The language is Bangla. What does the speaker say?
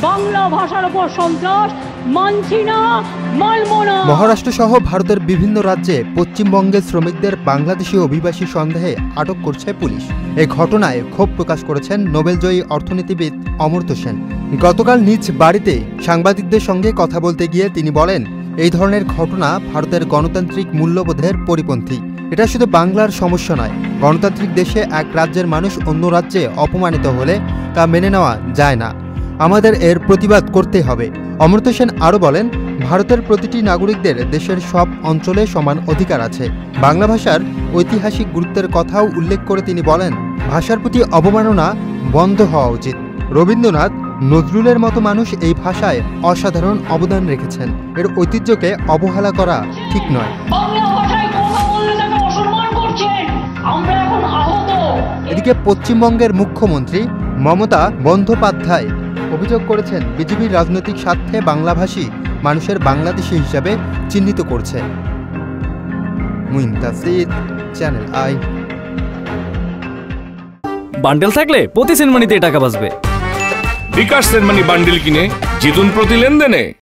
বাংলা ভাষার উপর সন্ত্রাস মানছি না, মানব না। মহারাষ্ট্র সহ ভারতের বিভিন্ন রাজ্যে পশ্চিমবঙ্গের শ্রমিকদের বাংলাদেশি অভিবাসী সন্দেহে আটক করছে পুলিশ। এই ঘটনায় ক্ষোভ প্রকাশ করেছেন নোবেলজয়ী অর্থনীতিবিদ অমর্ত্য সেন। গতকাল নিজ বাড়িতে সাংবাদিকদের সঙ্গে কথা বলতে গিয়ে তিনি বলেন, এই ধরনের ঘটনা ভারতের গণতান্ত্রিক মূল্যবোধের পরিপন্থী। এটা শুধু বাংলার সমস্যা নয়, গণতান্ত্রিক দেশে এক রাজ্যের মানুষ অন্য রাজ্যে অপমানিত হলে তা মেনে নেওয়া যায় না। আমাদের এর প্রতিবাদ করতে হবে। অমর্ত্য সেন আরও বলেন, ভারতের প্রতিটি নাগরিকদের দেশের সব অঞ্চলে সমান অধিকার আছে। বাংলা ভাষার ঐতিহাসিক গুরুত্বের কথাও উল্লেখ করে তিনি বলেন, ভাষার প্রতি অবমাননা বন্ধ হওয়া উচিত। রবীন্দ্রনাথ, নজরুলের মতো মানুষ এই ভাষায় অসাধারণ অবদান রেখেছেন। এর ঐতিহ্যকে অবহেলা করা ঠিক নয়। এদিকে পশ্চিমবঙ্গের মুখ্যমন্ত্রী মমতা বন্দ্যোপাধ্যায় অভিযোগ করেছেন, বিজেপির রাজনৈতিক স্বার্থে বাংলাভাষী মানুষের বাংলাদেশী হিসাবে চিহ্নিত করছে। Muin Tasid, channel I. Bundle থাকলে প্রতি সেনমানিতে টাকা বাঁচবে। বিকাশ সেনমানি বান্ডেল কিনে জিতুন প্রতি লেনদেনে।